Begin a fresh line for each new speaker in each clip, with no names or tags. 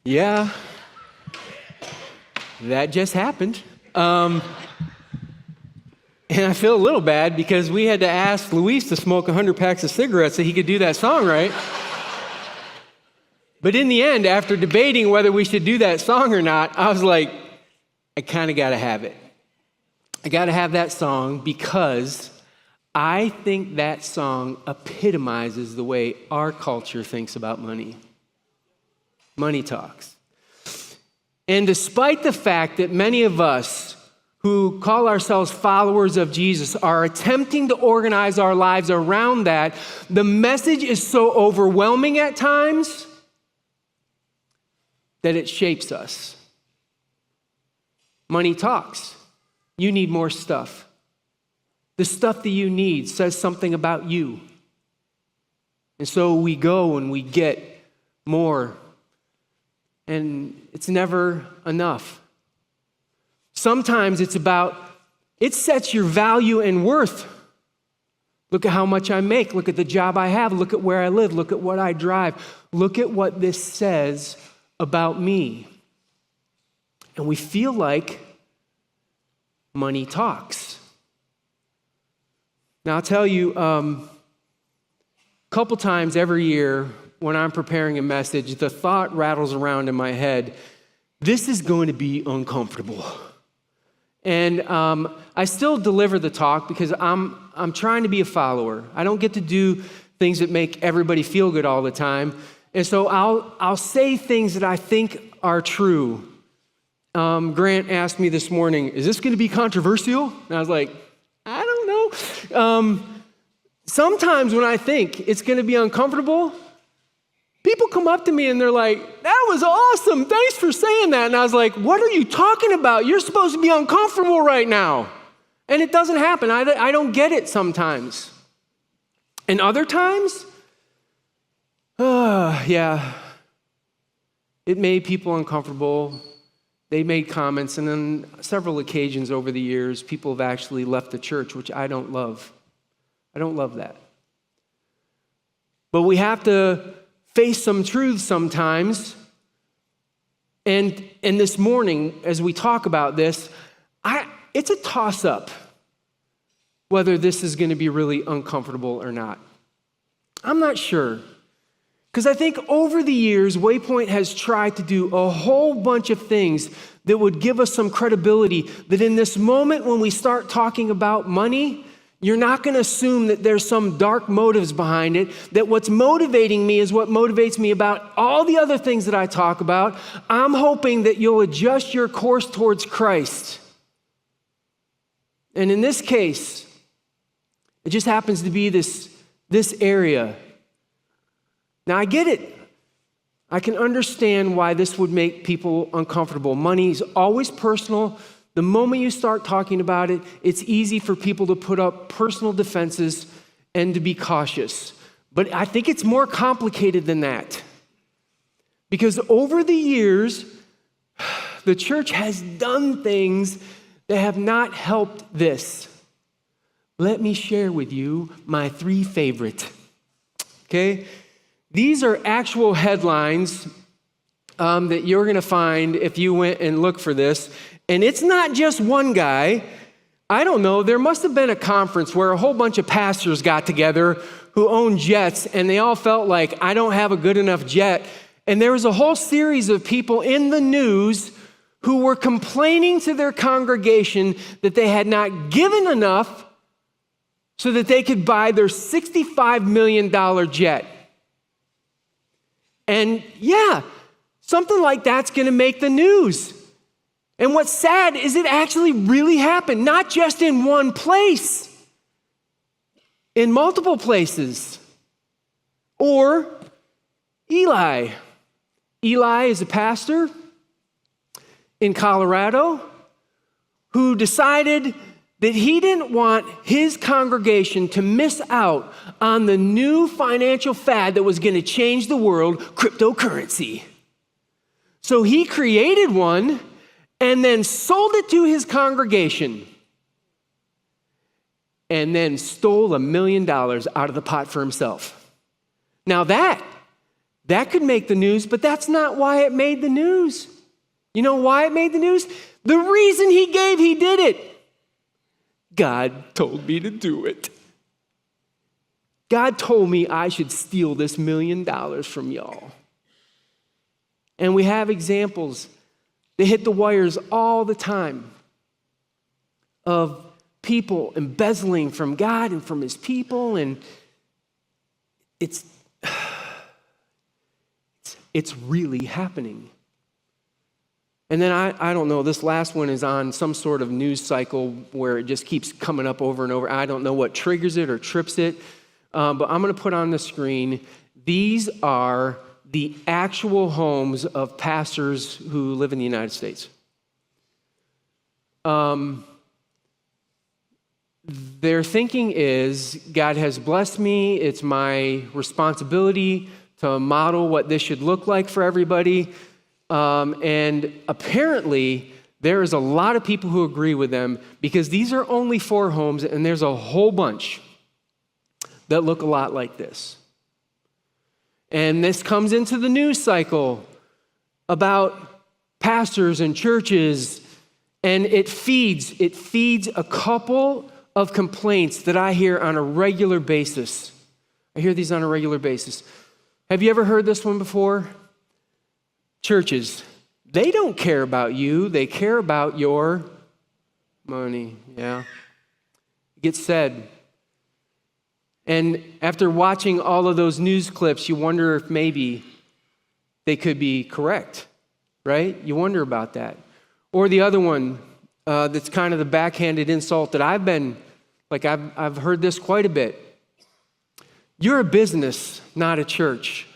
Yeah, that just happened. And I feel a little bad because we had to ask Luis to smoke 100 packs of cigarettes so he could do that song right. But in the end, after debating whether we should do that song or not, I was like, I kind of got to have it. I got to have that song because I think that song epitomizes the way our culture thinks about money. Money talks. And despite the fact that many of us who call ourselves followers of Jesus are attempting to organize our lives around that, the message is so overwhelming at times that it shapes us. Money talks. You need more stuff. The stuff that you need says something about you. And so we go and we get more, and it's never enough. Sometimes it sets your value and worth. Look at how much I make. Look at the job I have. Look at where I live. Look at what I drive. Look at what this says about me. And we feel like money talks. Now, I'll tell you, a couple times every year when I'm preparing a message, the thought rattles around in my head, this is going to be uncomfortable. And I still deliver the talk because I'm trying to be a follower. I don't get to do things that make everybody feel good all the time. And so I'll say things that I think are true. Grant asked me this morning, is this going to be controversial? And I was like, I don't know. Sometimes when I think it's going to be uncomfortable, people come up to me and they're like, that was awesome. Thanks for saying that. And I was like, what are you talking about? You're supposed to be uncomfortable right now. And it doesn't happen. I don't get it sometimes. And other times, yeah, it made people uncomfortable. They made comments, and on several occasions over the years, people have actually left the church, which I don't love. I don't love that. But we have to face some truths sometimes. And this morning, as we talk about this, it's a toss-up whether this is going to be really uncomfortable or not. I'm not sure. Because I think over the years, Waypoint has tried to do a whole bunch of things that would give us some credibility, that in this moment when we start talking about money, you're not going to assume that there's some dark motives behind it, that what's motivating me is what motivates me about all the other things that I talk about. I'm hoping that you'll adjust your course towards Christ. And in this case, it just happens to be this area. Now, I get it. I can understand why this would make people uncomfortable. Money is always personal. The moment you start talking about it, it's easy for people to put up personal defenses and to be cautious. But I think it's more complicated than that. Because over the years, the church has done things that have not helped this. Let me share with you my 3 favorite. Okay? These are actual headlines that you're going to find if you went and looked for this. And it's not just one guy. I don't know. There must have been a conference where a whole bunch of pastors got together who own jets, and they all felt like, I don't have a good enough jet. And there was a whole series of people in the news who were complaining to their congregation that they had not given enough so that they could buy their $65 million jet. And yeah, something like that's going to make the news. And what's sad is it actually really happened, not just in one place, in multiple places. Or Eli. Eli is a pastor in Colorado who decided that he didn't want his congregation to miss out on the new financial fad that was going to change the world, cryptocurrency. So he created one and then sold it to his congregation and then stole $1 million out of the pot for himself. Now that That could make the news, but that's not why it made the news. You know why it made the news? The reason he gave, he did it. God told me to do it. God told me I should steal this $1 million from y'all. And we have examples. They hit the wires all the time of people embezzling from God and from his people, and it's really happening. And then I don't know, this last one is on some sort of news cycle where it just keeps coming up over and over. I don't know what triggers it or trips it, but I'm going to put on the screen. These are the actual homes of pastors who live in the United States. Their thinking is, God has blessed me. It's my responsibility to model what this should look like for everybody. And apparently, there is a lot of people who agree with them because these are only 4 homes, and there's a whole bunch that look a lot like this. And this comes into the news cycle about pastors and churches, and it feeds a couple of complaints that I hear on a regular basis. I hear these on a regular basis. Have you ever heard this one before? Churches, they don't care about you, they care about your money. Yeah. It gets said. And after watching all of those news clips, you wonder if maybe they could be correct, right? You wonder about that. Or the other one, that's kind of the backhanded insult that I've heard this quite a bit. You're a business, not a church.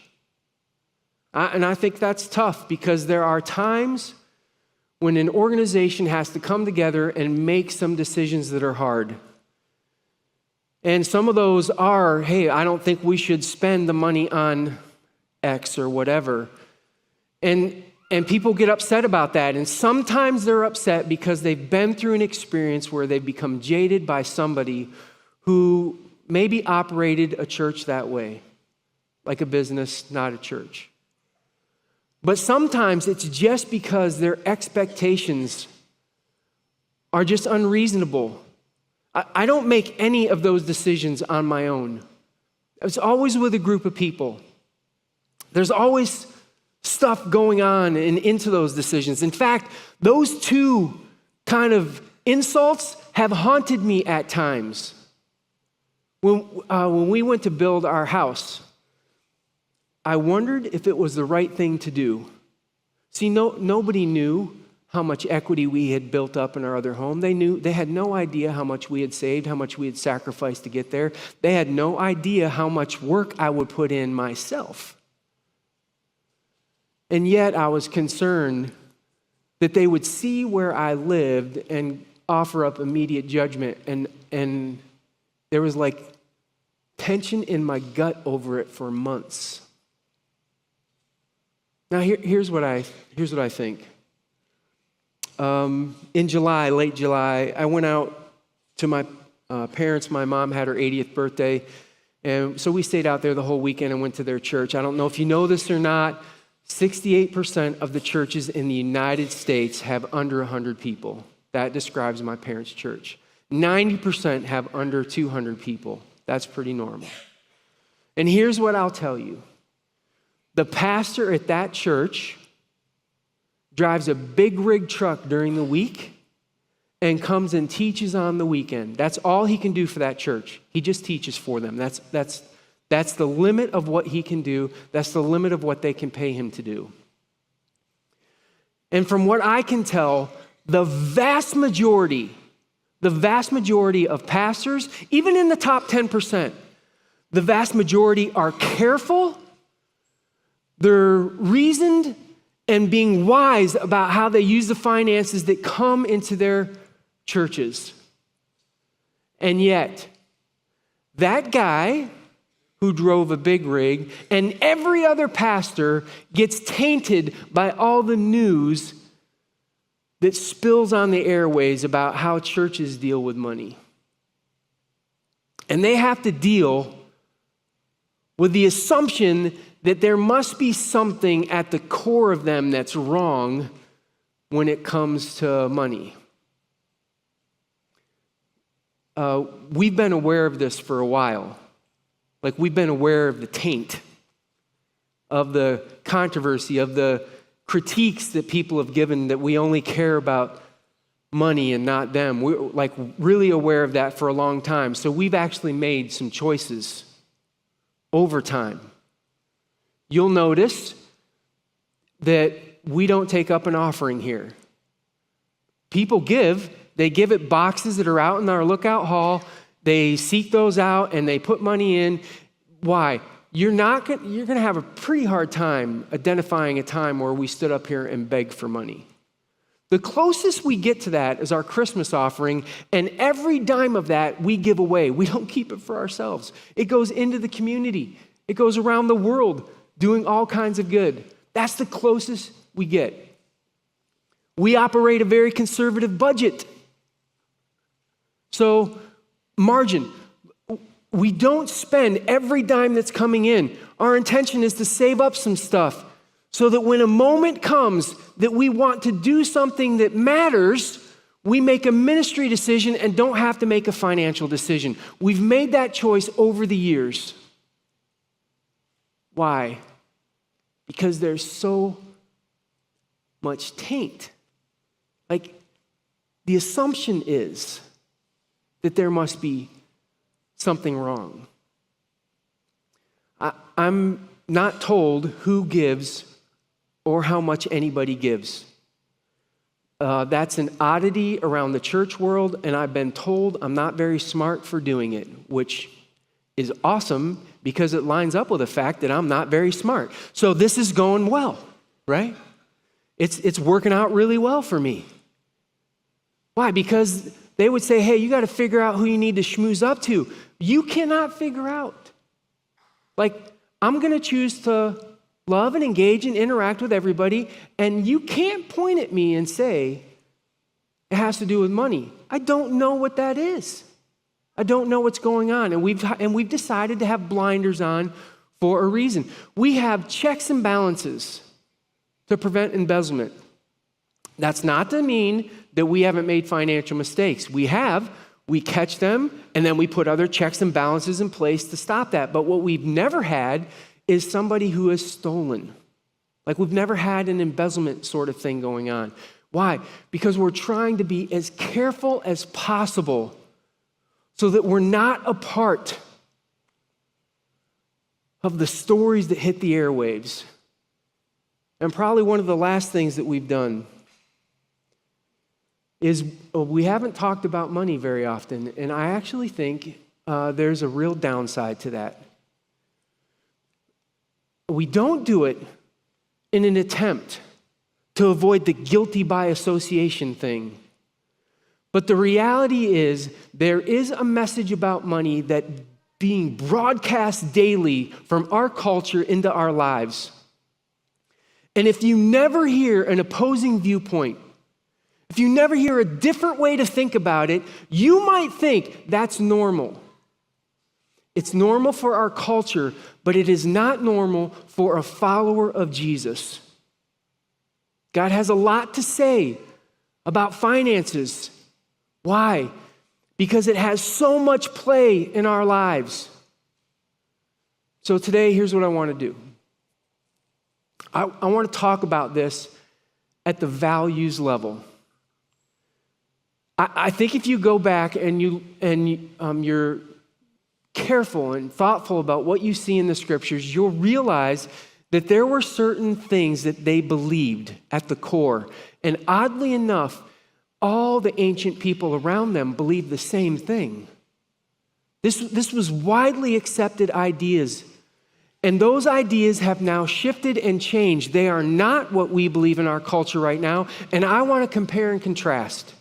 And I think that's tough because there are times when an organization has to come together and make some decisions that are hard. And some of those are, hey, I don't think we should spend the money on X or whatever. And people get upset about that. And sometimes they're upset because they've been through an experience where they've become jaded by somebody who maybe operated a church that way, like a business, not a church. But sometimes it's just because their expectations are just unreasonable. I don't make any of those decisions on my own. It's always with a group of people. There's always stuff going on and into those decisions. In fact, those two kind of insults have haunted me at times. When we went to build our house, I wondered if it was the right thing to do. See, nobody knew how much equity we had built up in our other home. They had no idea how much we had saved, how much we had sacrificed to get there. They had no idea how much work I would put in myself. And yet I was concerned that they would see where I lived and offer up immediate judgment. And there was like tension in my gut over it for months. Now, here's what I think. In July, late July, I went out to my parents. My mom had her 80th birthday, and so we stayed out there the whole weekend and went to their church. I don't know if you know this or not, 68% of the churches in the United States have under 100 people. That describes my parents' church. 90% have under 200 people. That's pretty normal. And here's what I'll tell you. The pastor at that church drives a big rig truck during the week and comes and teaches on the weekend. That's all he can do for that church. He just teaches for them. That's the limit of what he can do. That's the limit of what they can pay him to do. And from what I can tell, the vast majority of pastors, even in the top 10%, the vast majority are careful. They're reasoned and being wise about how they use the finances that come into their churches. And yet, that guy who drove a big rig and every other pastor gets tainted by all the news that spills on the airways about how churches deal with money. And they have to deal with the assumption that there must be something at the core of them that's wrong when it comes to money. We've been aware of this for a while. Like, we've been aware of the taint, of the controversy, of the critiques that people have given that we only care about money and not them. We're like really aware of that for a long time. So we've actually made some choices over time. You'll notice that we don't take up an offering here. People give. They give at boxes that are out in our lookout hall. They seek those out and they put money in. Why? You're going to have a pretty hard time identifying a time where we stood up here and begged for money. The closest we get to that is our Christmas offering, and every dime of that we give away. We don't keep it for ourselves. It goes into the community. It goes around the world doing all kinds of good. That's the closest we get. We operate a very conservative budget. So, margin. We don't spend every dime that's coming in. Our intention is to save up some stuff so that when a moment comes that we want to do something that matters, we make a ministry decision and don't have to make a financial decision. We've made that choice over the years. Why? Because there's so much taint. Like, the assumption is that there must be something wrong. I'm not told who gives or how much anybody gives. That's an oddity around the church world, and I've been told I'm not very smart for doing it, which is awesome because it lines up with the fact that I'm not very smart. So this is going well, right? It's working out really well for me. Why? Because they would say, hey, you got to figure out who you need to schmooze up to. You cannot figure out. Like, I'm going to choose to love and engage and interact with everybody, and you can't point at me and say it has to do with money. I don't know what that is. I don't know what's going on, and we've decided to have blinders on for a reason. We have checks and balances to prevent embezzlement. That's not to mean that we haven't made financial mistakes. We have. We catch them, and then we put other checks and balances in place to stop that. But what we've never had is somebody who has stolen. Like, we've never had an embezzlement sort of thing going on. Why? Because we're trying to be as careful as possible so that we're not a part of the stories that hit the airwaves. And probably one of the last things that we've done is we haven't talked about money very often, and I actually think there's a real downside to that. We don't do it in an attempt to avoid the guilty by association thing. But the reality is there is a message about money that being broadcast daily from our culture into our lives. And if you never hear an opposing viewpoint, if you never hear a different way to think about it, you might think that's normal. It's normal for our culture, but it is not normal for a follower of Jesus. God has a lot to say about finances. Why? Because it has so much play in our lives. So today, here's what I want to do. I want to talk about this at the values level. I think if you go back and you're careful and thoughtful about what you see in the scriptures, you'll realize that there were certain things that they believed at the core. And oddly enough, all the ancient people around them believed the same thing. This was widely accepted ideas. And those ideas have now shifted and changed. They are not what we believe in our culture right now. And I want to compare and contrast.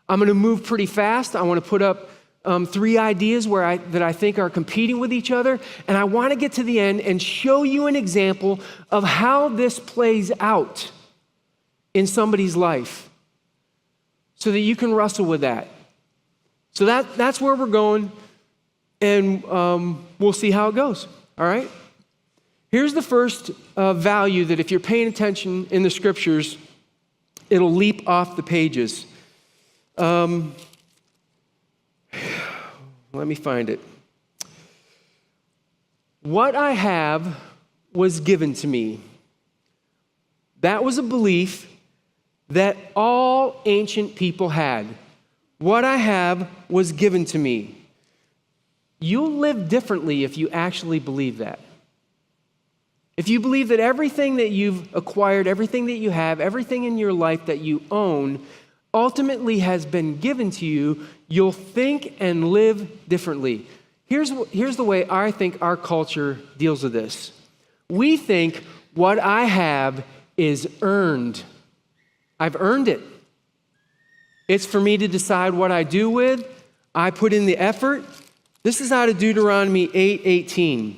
I'm going to move pretty fast. I want to put up 3 ideas that I think are competing with each other. And I want to get to the end and show you an example of how this plays out in somebody's life so that you can wrestle with that. So that's where we're going, and we'll see how it goes, all right? Here's the first value that if you're paying attention in the scriptures, it'll leap off the pages. Let me find it. What I have was given to me. That was a belief that all ancient people had. What I have was given to me. You'll live differently if you actually believe that. If you believe that everything that you've acquired, everything that you have, everything in your life that you own ultimately has been given to you, you'll think and live differently. Here's the way I think our culture deals with this. We think what I have is earned. I've earned it. It's for me to decide what I do with. I put in the effort. This is out of Deuteronomy 8:18.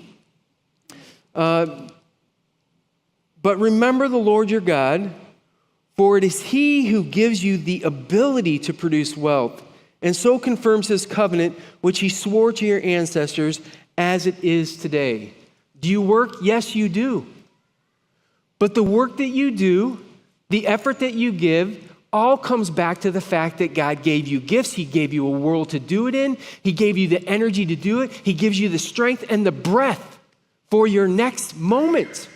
But remember the Lord your God, for it is he who gives you the ability to produce wealth, and so confirms his covenant, which he swore to your ancestors, as it is today. Do you work? Yes, you do. But the work that you do, the effort that you give, all comes back to the fact that God gave you gifts. He gave you a world to do it in. He gave you the energy to do it. He gives you the strength and the breath for your next moment.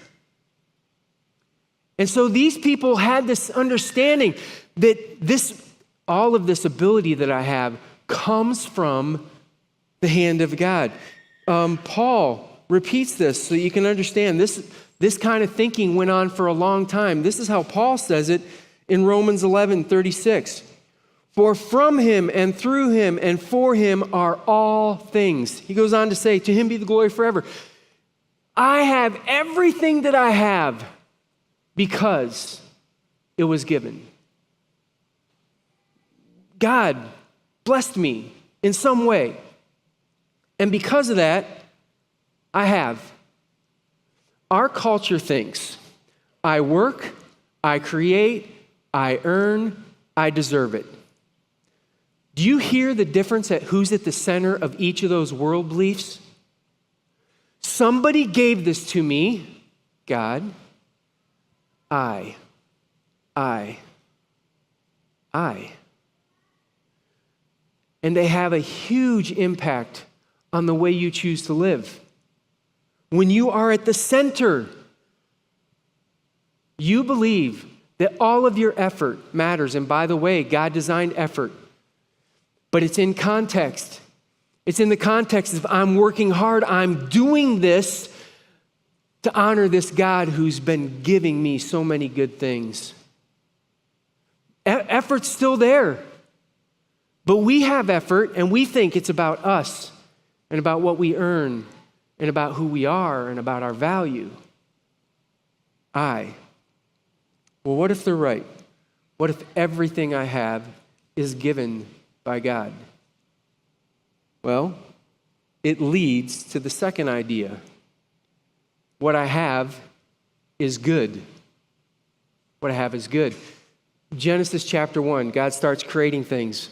And so these people had this understanding that all of this ability that I have comes from the hand of God. Paul repeats this so you can understand. This kind of thinking went on for a long time. This is how Paul says it in Romans 11:36. For from him and through him and for him are all things. He goes on to say, to him be the glory forever. I have everything that I have because it was given. God blessed me in some way. And because of that, I have. Our culture thinks, I work, I create, I earn, I deserve it. Do you hear the difference at who's at the center of each of those world beliefs? Somebody gave this to me, God. I. And they have a huge impact on the way you choose to live. When you are at the center, you believe that all of your effort matters. And by the way, God designed effort, but it's in context. It's in the context of I'm working hard, I'm doing this to honor this God who's been giving me so many good things. Effort's still there, but we have effort and we think it's about us and about what we earn and about who we are and about our value. Well, what if they're right? What if everything I have is given by God? Well, it leads to the second idea. What I have is good. What I have is good. Genesis chapter 1, God starts creating things.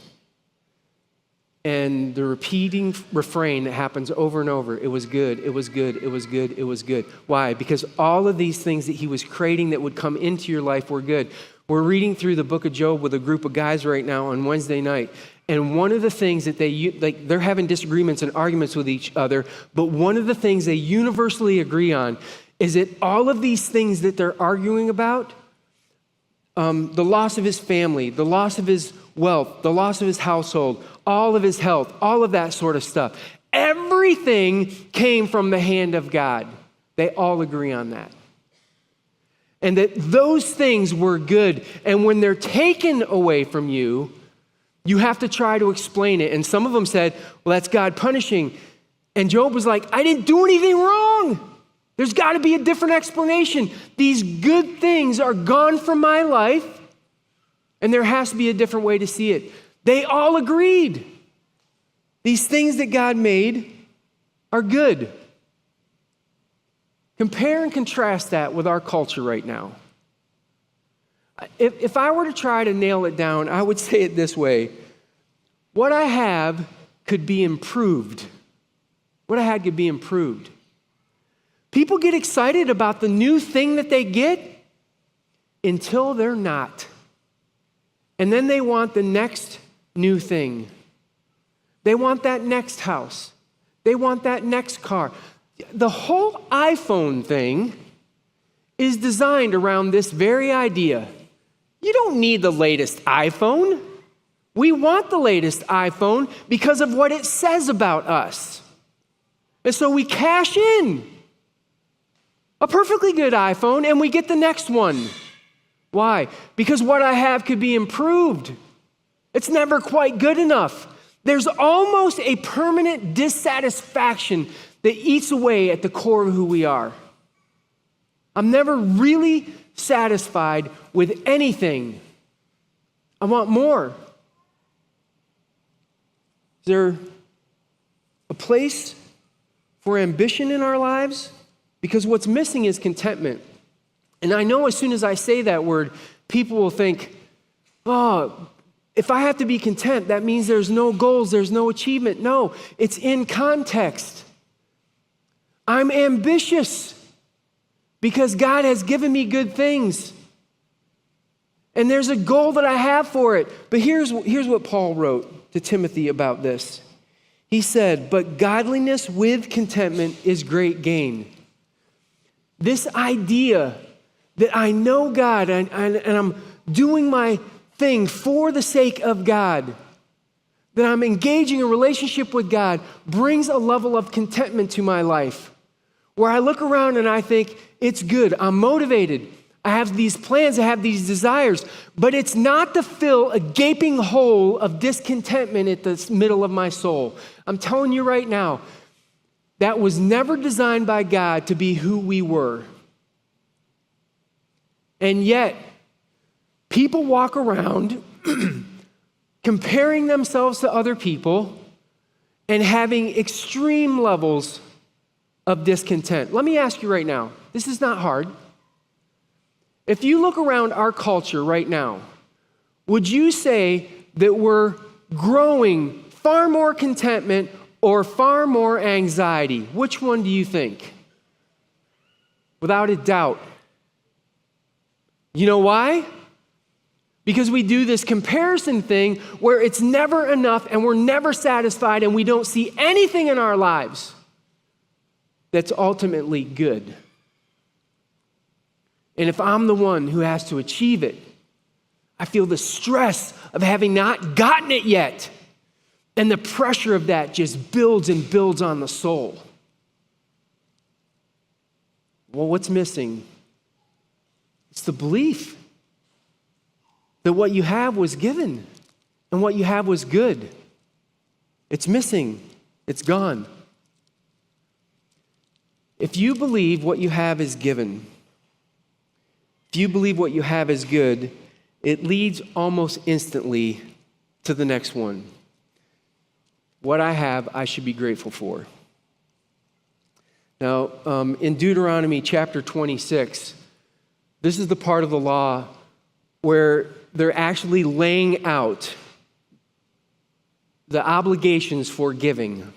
And the repeating refrain that happens over and over, it was good, it was good, it was good, it was good. Why? Because all of these things that he was creating that would come into your life were good. We're reading through the book of Job with a group of guys right now on Wednesday night. And one of the things that they're having disagreements and arguments with each other, but one of the things they universally agree on is that all of these things that they're arguing about, the loss of his family, the loss of his wealth, the loss of his household, all of his health, all of that sort of stuff. Everything came from the hand of God. They all agree on that. And that those things were good. And when they're taken away from you, you have to try to explain it. And some of them said, well, that's God punishing. And Job was like, I didn't do anything wrong. There's got to be a different explanation. These good things are gone from my life, and there has to be a different way to see it. They all agreed. These things that God made are good. Compare and contrast that with our culture right now. If I were to try to nail it down, I would say it this way. What I have could be improved. What I had could be improved. People get excited about the new thing that they get until they're not. And then they want the next new thing. They want that next house. They want that next car. The whole iPhone thing is designed around this very idea. You don't need the latest iPhone. We want the latest iPhone because of what it says about us. And so we cash in a perfectly good iPhone and we get the next one. Why? Because what I have could be improved. It's never quite good enough. There's almost a permanent dissatisfaction that eats away at the core of who we are. I'm never really satisfied with anything. I want more. Is there a place for ambition in our lives? Because what's missing is contentment. And I know as soon as I say that word, people will think, oh, if I have to be content, that means there's no goals, there's no achievement. No, it's in context. I'm ambitious because God has given me good things. And there's a goal that I have for it. But here's what Paul wrote to Timothy about this. He said, but godliness with contentment is great gain. This idea that I know God and I'm doing my thing for the sake of God, that I'm engaging a relationship with God, brings a level of contentment to my life where I look around and I think, it's good, I'm motivated, I have these plans, I have these desires, but it's not to fill a gaping hole of discontentment at the middle of my soul. I'm telling you right now, that was never designed by God to be who we were. And yet, people walk around comparing themselves to other people and having extreme levels of discontent. Let me ask you right now, this is not hard. If you look around our culture right now, would you say that we're growing far more contentment or far more anxiety? Which one do you think? Without a doubt. You know why? Because we do this comparison thing where it's never enough and we're never satisfied and we don't see anything in our lives that's ultimately good. And if I'm the one who has to achieve it, I feel the stress of having not gotten it yet. And the pressure of that just builds and builds on the soul. Well, what's missing? It's the belief that what you have was given and what you have was good. It's missing. It's gone. If you believe what you have is given, if you believe what you have is good, it leads almost instantly to the next one. What I have, I should be grateful for. Now, in Deuteronomy chapter 26, this is the part of the law where they're actually laying out the obligations for giving.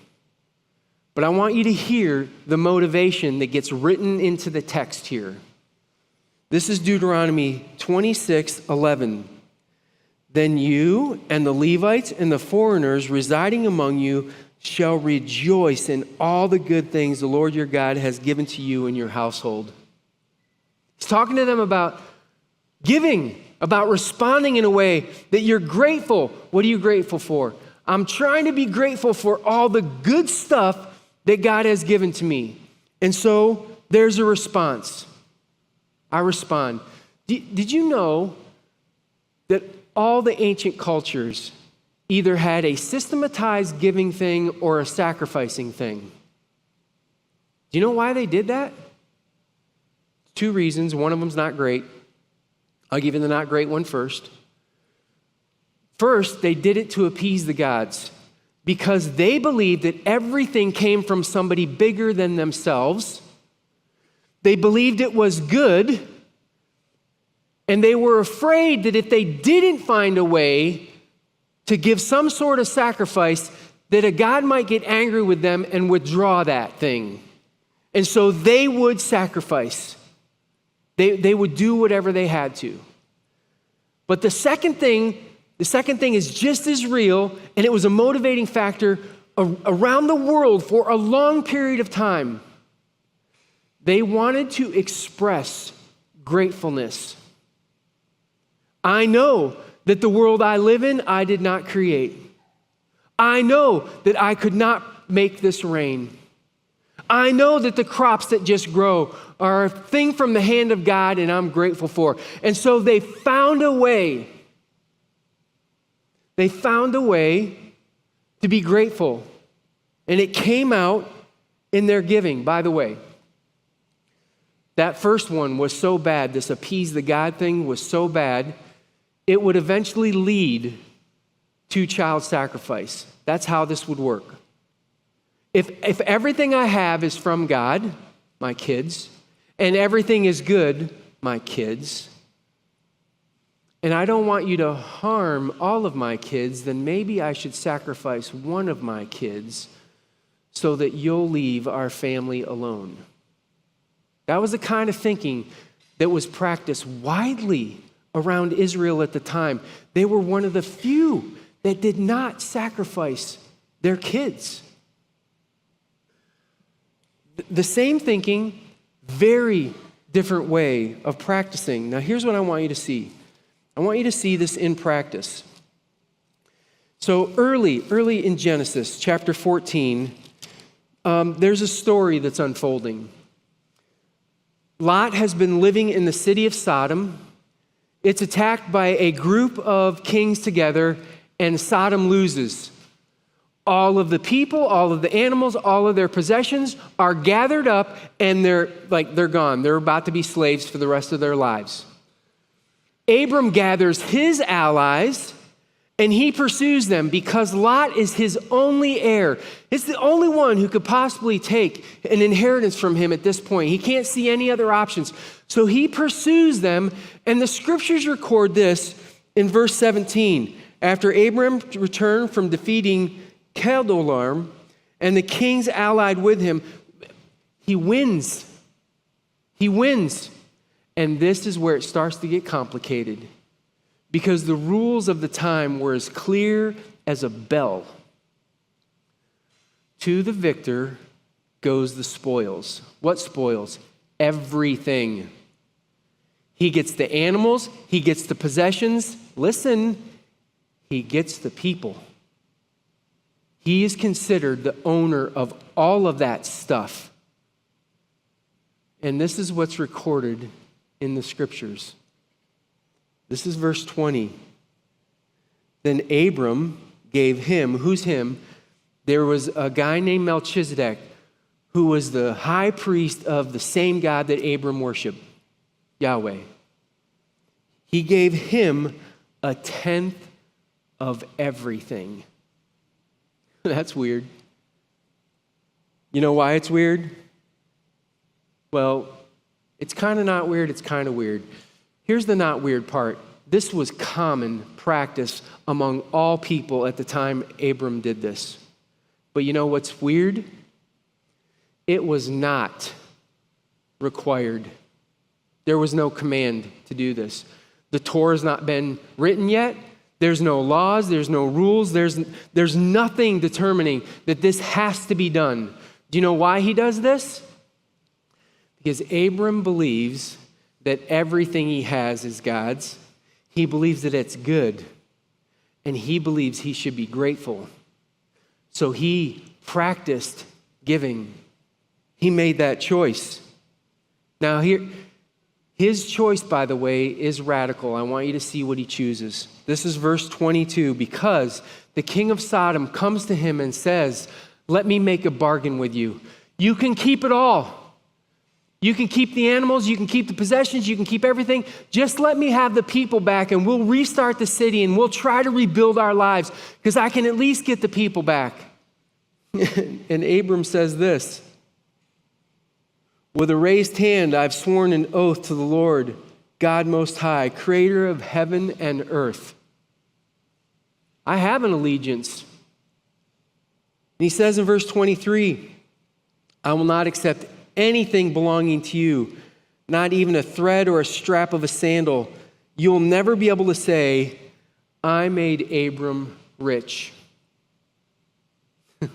But I want you to hear the motivation that gets written into the text here. This is Deuteronomy 26:11. Then you and the Levites and the foreigners residing among you shall rejoice in all the good things the Lord your God has given to you and your household. He's talking to them about giving, about responding in a way that you're grateful. What are you grateful for? I'm trying to be grateful for all the good stuff that God has given to me. And so there's a response. I respond. Did you know that all the ancient cultures either had a systematized giving thing or a sacrificing thing? Do you know why they did that? Two reasons. One of them's not great. I'll give you the not great one first. First, they did it to appease the gods because they believed that everything came from somebody bigger than themselves. They believed it was good, and they were afraid that if they didn't find a way to give some sort of sacrifice, that a God might get angry with them and withdraw that thing. And so they would sacrifice. They would do whatever they had to. But the second thing is just as real, and it was a motivating factor around the world for a long period of time. They wanted to express gratefulness. I know that the world I live in, I did not create. I know that I could not make this rain. I know that the crops that just grow are a thing from the hand of God, and I'm grateful for. And so they found a way. They found a way to be grateful. And it came out in their giving, by the way. That first one was so bad, this appease the God thing was so bad, it would eventually lead to child sacrifice. That's how this would work. If everything I have is from God, my kids, and everything is good, my kids, and I don't want you to harm all of my kids, then maybe I should sacrifice one of my kids so that you'll leave our family alone. That was the kind of thinking that was practiced widely around Israel at the time. They were one of the few that did not sacrifice their kids. The same thinking, very different way of practicing. Now, here's what I want you to see. I want you to see this in practice. So early in Genesis, chapter 14, there's a story that's unfolding. Lot has been living in the city of Sodom. It's attacked by a group of kings together, and Sodom loses. All of the people, all of the animals, all of their possessions are gathered up, and they're gone. They're about to be slaves for the rest of their lives. Abram gathers his allies, and he pursues them because Lot is his only heir. It's the only one who could possibly take an inheritance from him at this point. He can't see any other options. So he pursues them, and the scriptures record this in verse 17. After Abram returned from defeating Kedorlaomer and the kings allied with him, he wins. He wins. And this is where it starts to get complicated, because the rules of the time were as clear as a bell. To the victor goes the spoils. What spoils? Everything. He gets the animals, he gets the possessions. Listen, he gets the people. He is considered the owner of all of that stuff. And this is what's recorded in the scriptures. This is verse 20. Then Abram gave him, who's him? There was a guy named Melchizedek who was the high priest of the same God that Abram worshiped, Yahweh. He gave him a tenth of everything. That's weird. You know why it's weird? Well, it's kind of not weird, it's kind of weird. Here's the not weird part. This was common practice among all people at the time Abram did this. But you know what's weird? It was not required. There was no command to do this. The Torah has not been written yet. There's no laws, there's no rules, there's nothing determining that this has to be done. Do you know why he does this? Because Abram believes that everything he has is God's. He believes that it's good. And he believes he should be grateful. So he practiced giving. He made that choice. Now here, his choice, by the way, is radical. I want you to see what he chooses. This is verse 22. Because the king of Sodom comes to him and says, "Let me make a bargain with you. You can keep it all. You can keep the animals, you can keep the possessions, you can keep everything. Just let me have the people back, and we'll restart the city, and we'll try to rebuild our lives, because I can at least get the people back." And Abram says this, "With a raised hand, I've sworn an oath to the Lord, God Most High, creator of heaven and earth. I have an allegiance." And he says in verse 23, "I will not accept anything belonging to you, not even a thread or a strap of a sandal, you'll never be able to say, I made Abram rich. You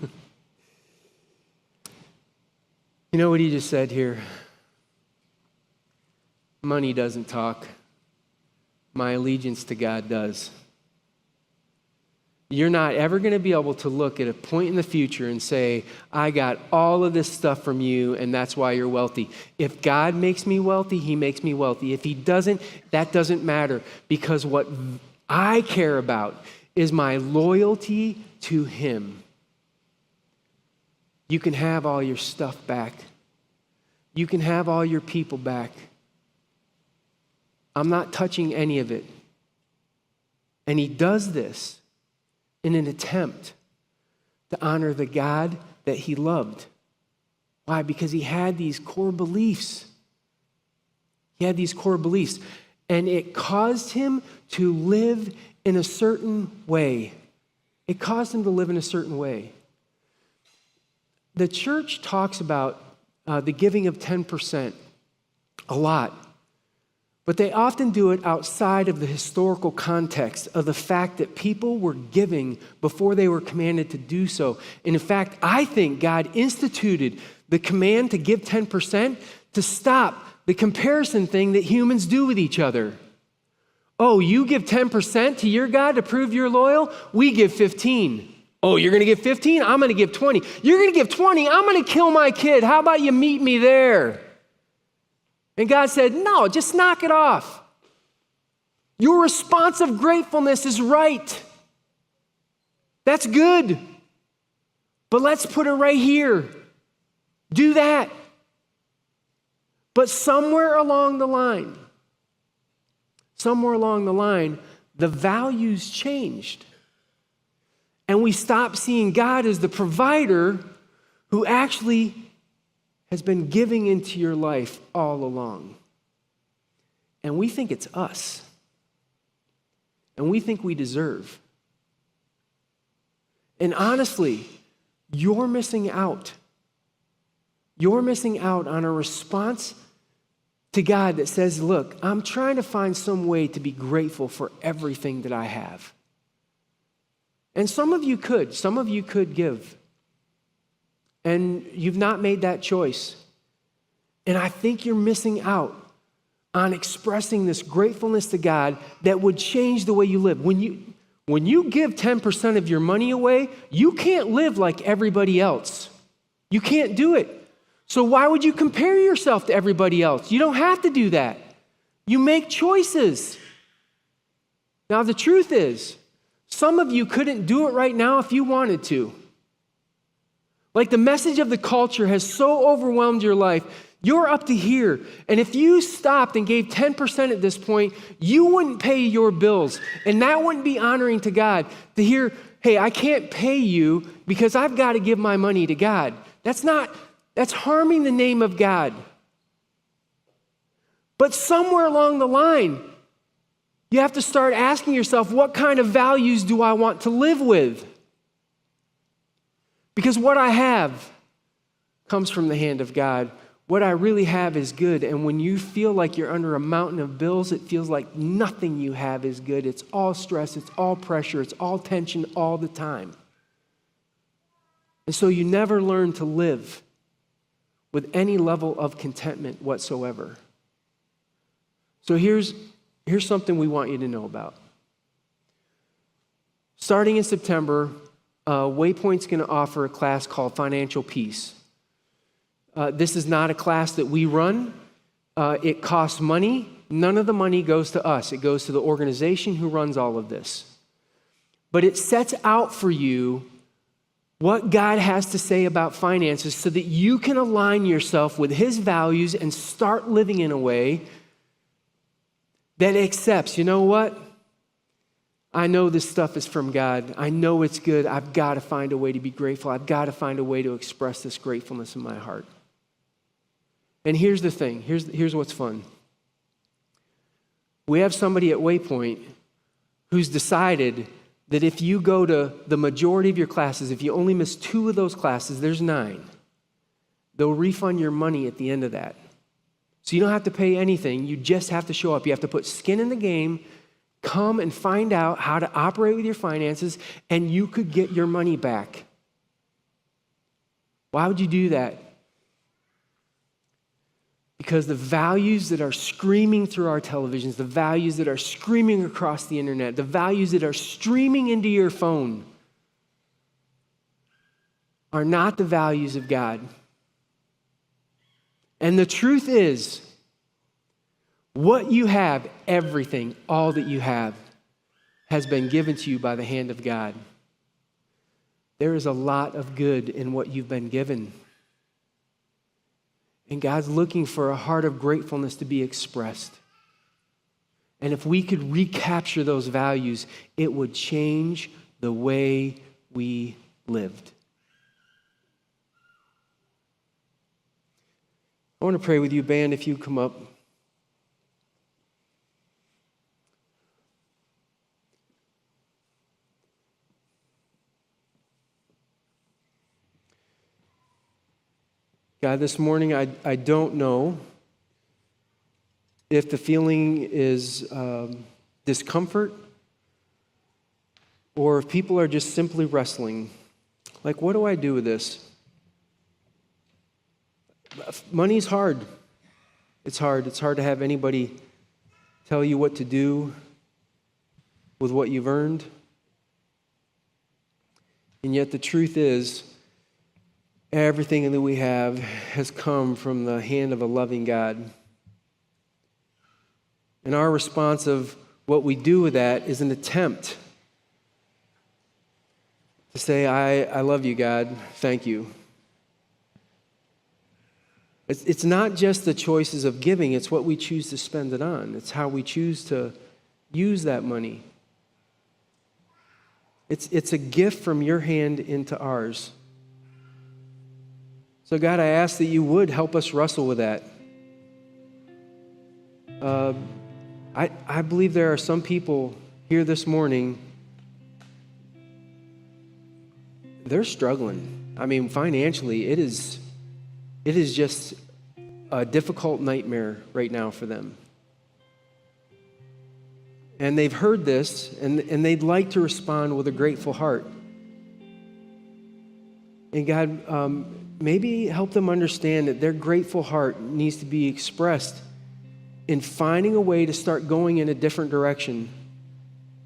know what he just said here? Money doesn't talk. My allegiance to God does. You're not ever going to be able to look at a point in the future and say, I got all of this stuff from you, and that's why you're wealthy. If God makes me wealthy, he makes me wealthy. If he doesn't, that doesn't matter, because what I care about is my loyalty to him. You can have all your stuff back. You can have all your people back. I'm not touching any of it. And he does this in an attempt to honor the God that he loved. Why? Because he had these core beliefs. He had these core beliefs. And it caused him to live in a certain way. It caused him to live in a certain way. The church talks about the giving of 10% a lot. But they often do it outside of the historical context of the fact that people were giving before they were commanded to do so. And in fact, I think God instituted the command to give 10% to stop the comparison thing that humans do with each other. Oh, you give 10% to your God to prove you're loyal? We give 15. Oh, you're going to give 15? I'm going to give 20. You're going to give 20? I'm going to kill my kid. How about you meet me there? And God said, no, just knock it off. Your response of gratefulness is right. That's good. But let's put it right here. Do that. But somewhere along the line, the values changed. And we stopped seeing God as the provider who actually has been giving into your life all along. And we think it's us. And we think we deserve. And honestly, you're missing out. You're missing out on a response to God that says, look, I'm trying to find some way to be grateful for everything that I have. And some of you could give. And you've not made that choice. And I think you're missing out on expressing this gratefulness to God that would change the way you live. When you give 10% of your money away, you can't live like everybody else. You can't do it. So why would you compare yourself to everybody else? You don't have to do that. You make choices. Now, the truth is, some of you couldn't do it right now if you wanted to. Like the message of the culture has so overwhelmed your life, you're up to here. And if you stopped and gave 10% at this point, you wouldn't pay your bills. And that wouldn't be honoring to God to hear, hey, I can't pay you because I've got to give my money to God. That's harming the name of God. But somewhere along the line, you have to start asking yourself, what kind of values do I want to live with? Because what I have comes from the hand of God. What I really have is good. And when you feel like you're under a mountain of bills, it feels like nothing you have is good. It's all stress, it's all pressure, it's all tension all the time. And so you never learn to live with any level of contentment whatsoever. So here's something we want you to know about. Starting in September, Waypoint's going to offer a class called Financial Peace. This is not a class that we run. It costs money. None of the money goes to us. It goes to the organization who runs all of this. But it sets out for you what God has to say about finances so that you can align yourself with his values and start living in a way that accepts, you know what? I know this stuff is from God. I know it's good. I've got to find a way to be grateful. I've got to find a way to express this gratefulness in my heart. And here's the thing. Here's what's fun. We have somebody at Waypoint who's decided that if you go to the majority of your classes, if you only miss 2 of those classes, there's 9. they'll refund your money at the end of that. So you don't have to pay anything. You just have to show up. You have to put skin in the game, come and find out how to operate with your finances, and you could get your money back. Why would you do that? Because the values that are screaming through our televisions, the values that are screaming across the internet, the values that are streaming into your phone are not the values of God. And the truth is, what you have, everything, all that you have, has been given to you by the hand of God. There is a lot of good in what you've been given. And God's looking for a heart of gratefulness to be expressed. And if we could recapture those values, it would change the way we lived. I want to pray with you, band, if you come up. God, this morning, I don't know if the feeling is discomfort or if people are just simply wrestling. Like, what do I do with this? Money's hard. It's hard. It's hard to have anybody tell you what to do with what you've earned. And yet the truth is, everything that we have has come from the hand of a loving God. And our response of what we do with that is an attempt to say, I love you, God. Thank you. It's not just the choices of giving, it's what we choose to spend it on. It's how we choose to use that money. It's a gift from your hand into ours. So God, I ask that you would help us wrestle with that. I believe there are some people here this morning, they're struggling. I mean, financially, it is just a difficult nightmare right now for them. And they've heard this, and they'd like to respond with a grateful heart. And God, maybe help them understand that their grateful heart needs to be expressed in finding a way to start going in a different direction.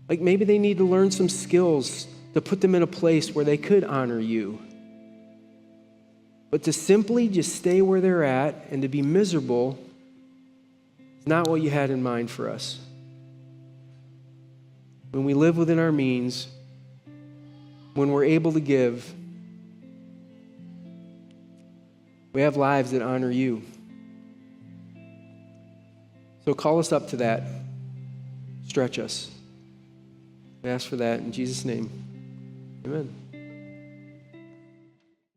Like maybe they need to learn some skills to put them in a place where they could honor you. But to simply just stay where they're at and to be miserable is not what you had in mind for us. When we live within our means, when we're able to give, we have lives that honor you. So call us up to that. Stretch us. I ask for that in Jesus' name. Amen.